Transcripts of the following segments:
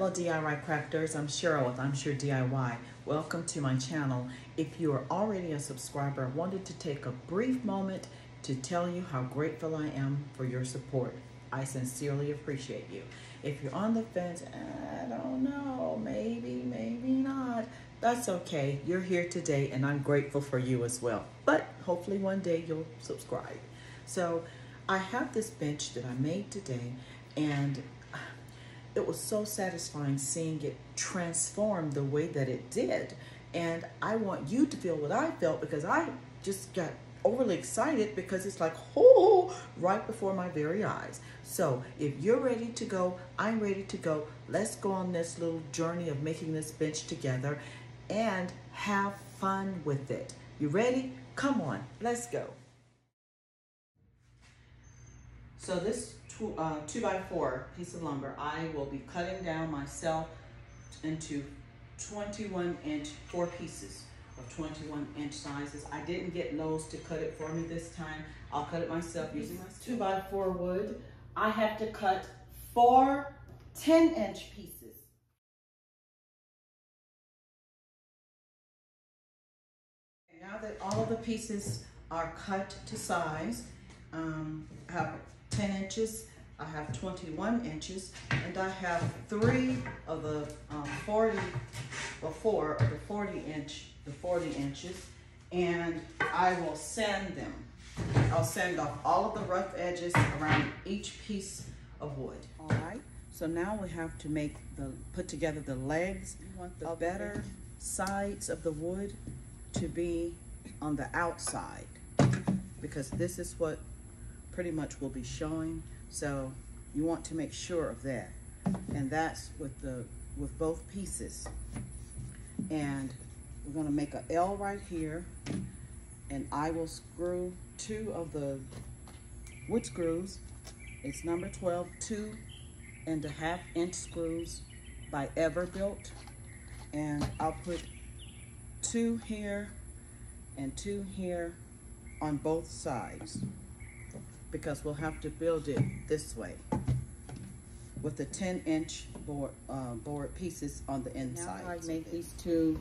fellow DIY crafters, I'm Shirrell with Imshirr DIY. Welcome to my channel. If you are already a subscriber, I wanted to take a brief moment to tell you how grateful I am for your support. I sincerely appreciate you. If you're on the fence, I don't know, maybe not, that's okay. You're here today and I'm grateful for you as well. But hopefully one day you'll subscribe. So I have this bench that I made today, and it was so satisfying seeing it transform the way that it did. And I want you to feel what I felt, because I just got overly excited because it's like, oh, right before my very eyes. So if you're ready to go, I'm ready to go. Let's go on this little journey of making this bench together and have fun with it. You ready? Come on, let's go. So this 2x4 piece of lumber, I will be cutting down myself into 21-inch 4 pieces of 21-inch sizes. I didn't get Lowe's to cut it for me this time. I'll cut it myself using my 2x4 wood. I have to cut 4 10-inch pieces. Now that all of the pieces are cut to size, I have 10 inches, I have 21 inches, and I have 3 of the 4 of the 40 inches, and I will sand them. I'll sand off all of the rough edges around each piece of wood. All right, so now we have to put together the legs. You want the better sides of the wood to be on the outside, because this is what pretty much will be showing. So you want to make sure of that, and that's with both pieces. And we're going to make an L right here, and I will screw 2 of the wood screws. It's number 12, 2.5-inch screws by Everbuilt, and I'll put 2 here and 2 here on both sides, because we'll have to build it this way with the 10-inch board pieces on the inside. Now I make these 2,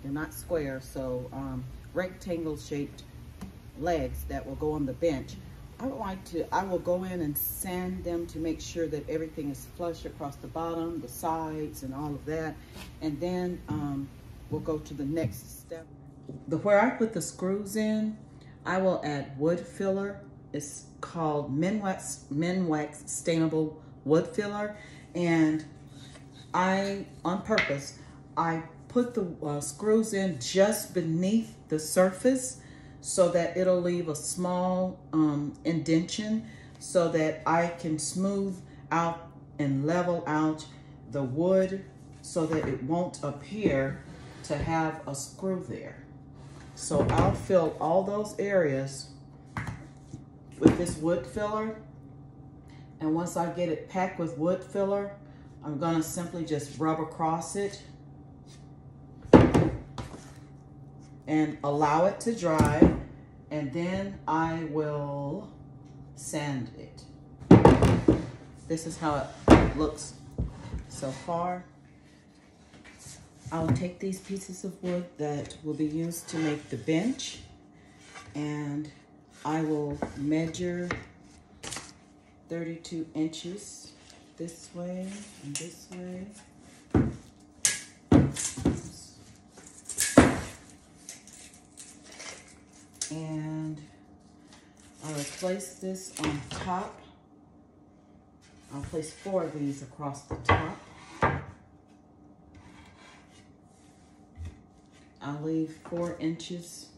they're not square, so rectangle shaped legs that will go on the bench. I will go in and sand them to make sure that everything is flush across the bottom, the sides, and all of that. And then we'll go to the next step. Where I put the screws in, I will add wood filler. It's called Minwax Stainable Wood Filler, and on purpose, I put the screws in just beneath the surface so that it'll leave a small indentation, so that I can smooth out and level out the wood so that it won't appear to have a screw there. So I'll fill all those areas with this wood filler, and once I get it packed with wood filler, I'm gonna simply just rub across it and allow it to dry, and then I will sand it. This is how it looks so far. I'll take these pieces of wood that will be used to make the bench, and I will measure 32 inches this way and this way. And I will place this on top. I'll place 4 of these across the top. I'll leave 4 inches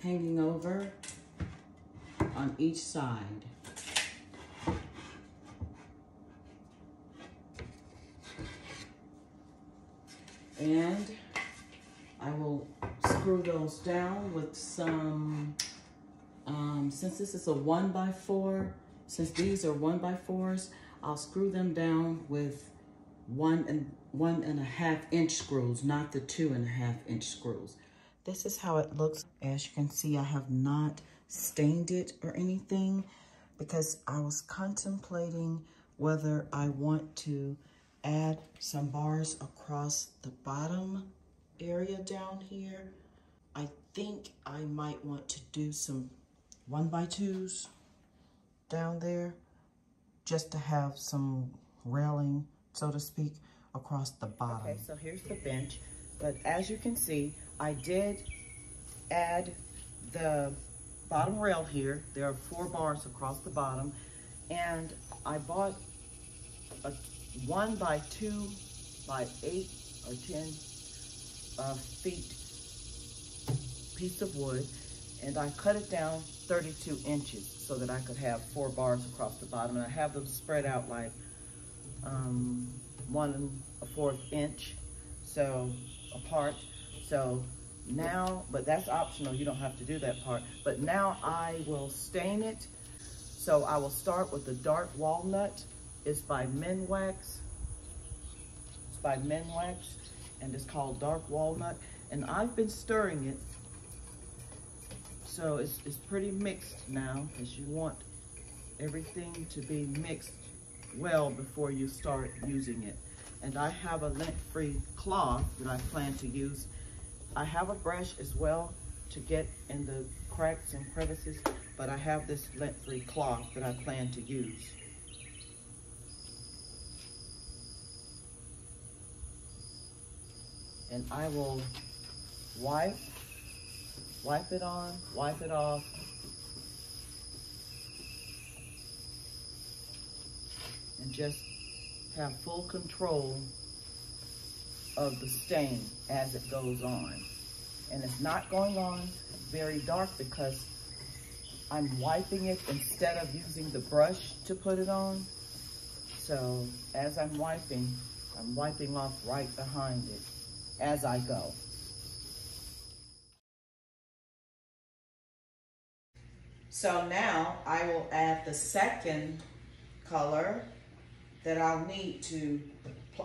hanging over on each side. And I will screw those down with some, since this is a 1x4, since these are 1x4s, I'll screw them down with 1.5-inch screws, not the 2.5-inch screws. This is how it looks. As you can see, I have not stained it or anything, because I was contemplating whether I want to add some bars across the bottom area down here. I think I might want to do some 1x2s down there just to have some railing, so to speak, across the bottom. Okay, so here's the bench, but as you can see, I did add the bottom rail here. There are 4 bars across the bottom, and I bought a 1x2 by 8 or 10 feet piece of wood, and I cut it down 32 inches so that I could have 4 bars across the bottom, and I have them spread out like 1 1/4 inch so apart. So now, but that's optional, you don't have to do that part. But now I will stain it. So I will start with the dark walnut. It's by Minwax. It's by Minwax, and it's called dark walnut. And I've been stirring it, so it's pretty mixed now, because you want everything to be mixed well before you start using it. And I have a lint-free cloth that I plan to use. I have a brush as well to get in the cracks and crevices, but I have this lint-free cloth that I plan to use. And I will wipe it on, wipe it off, and just have full control of the stain as it goes on. And it's not going on very dark because I'm wiping it instead of using the brush to put it on. So as I'm wiping off right behind it as I go. So now I will add the second color that I'll need to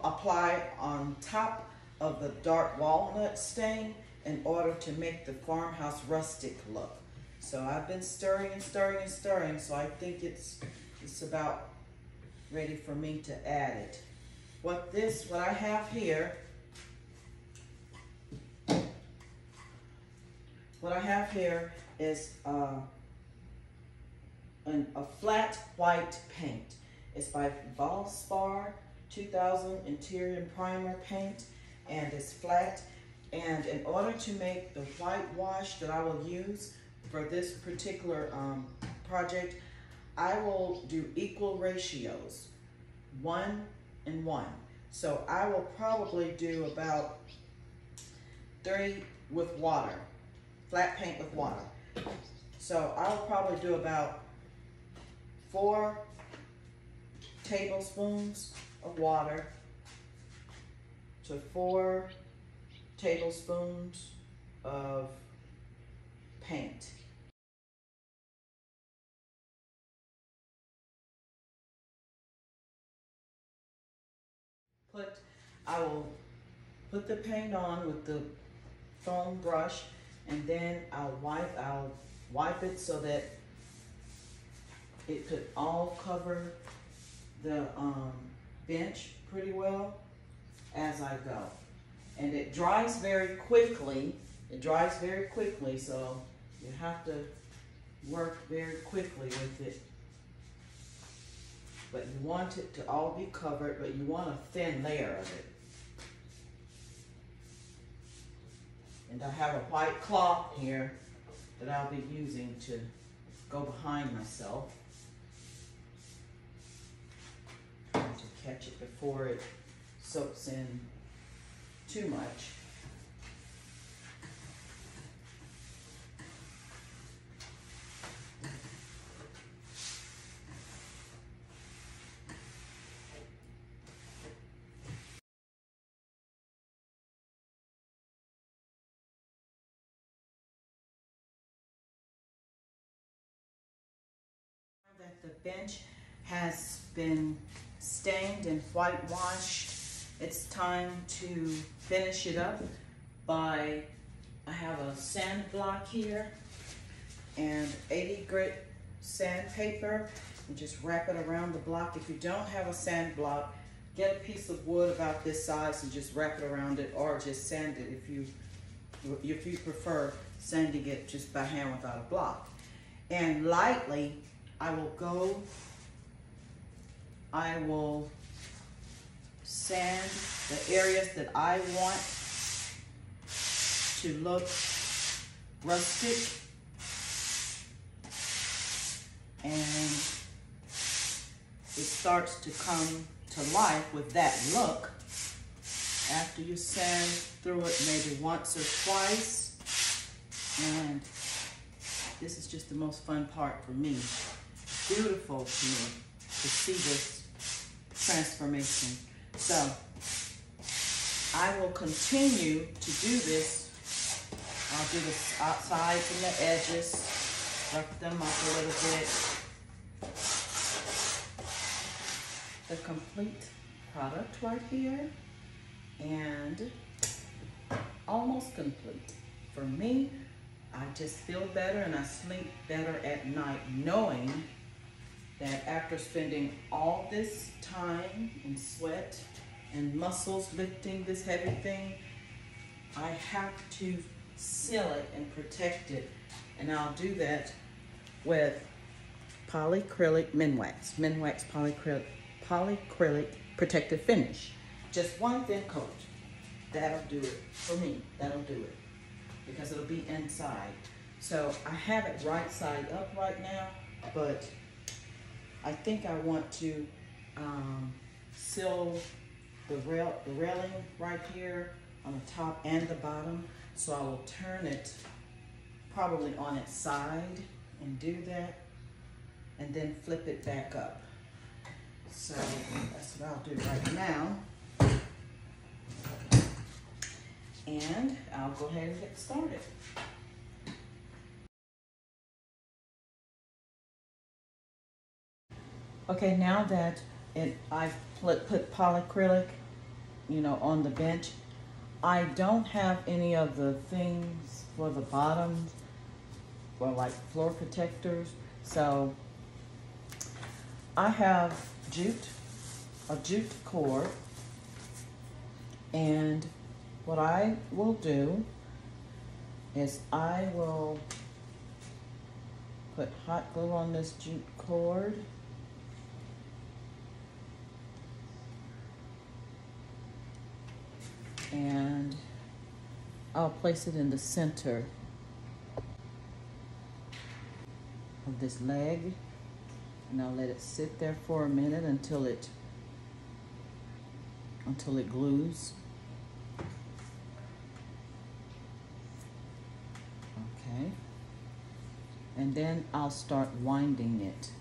apply on top of the dark walnut stain in order to make the Farmhouse Rustic look. So I've been stirring and stirring and stirring, so I think it's about ready for me to add it. What I have here, is a flat white paint. It's by Valspar 2000 Interior Primer Paint, and it's flat. And in order to make the whitewash that I will use for this particular project, I will do equal ratios, 1 and 1. So I will probably do about 3 with water, flat paint with water. So I'll probably do about 4 tablespoons of water to 4 tablespoons of paint. I will put the paint on with the foam brush, and then I'll wipe it so that it could all cover the bench pretty well as I go. And it dries very quickly. So you have to work very quickly with it. But you want it to all be covered, but you want a thin layer of it. And I have a white cloth here that I'll be using to go behind myself to catch it before it soaks in too much. That the bench has been stained and whitewashed, it's time to finish it up by, I have a sand block here and 80 grit sandpaper, and just wrap it around the block. If you don't have a sand block, get a piece of wood about this size and just wrap it around it, or just sand it if you prefer sanding it just by hand without a block. And lightly, I will sand the areas that I want to look rustic, and it starts to come to life with that look after you sand through it maybe once or twice. And this is just the most fun part for me. Beautiful to me to see this transformation. So I will continue to do this. I'll do the outsides and the edges, rough them up a little bit. The complete product right here, and almost complete. For me, I just feel better and I sleep better at night knowing that after spending all this time and sweat and muscles lifting this heavy thing, I have to seal it and protect it. And I'll do that with polyacrylic Minwax polyacrylic protective finish. Just one thin coat. That'll do it for me. That'll do it because it'll be inside. So I have it right side up right now, but I think I want to seal the railing right here on the top and the bottom. So I will turn it probably on its side and do that, and then flip it back up. So that's what I'll do right now. And I'll go ahead and get started. Okay, now that I've put polyacrylic, on the bench, I don't have any of the things for the bottoms, or like floor protectors. So I have a jute cord, and what I will do is I will put hot glue on this jute cord, and I'll place it in the center of this leg, and I'll let it sit there for a minute until it glues. Okay, and then I'll start winding it.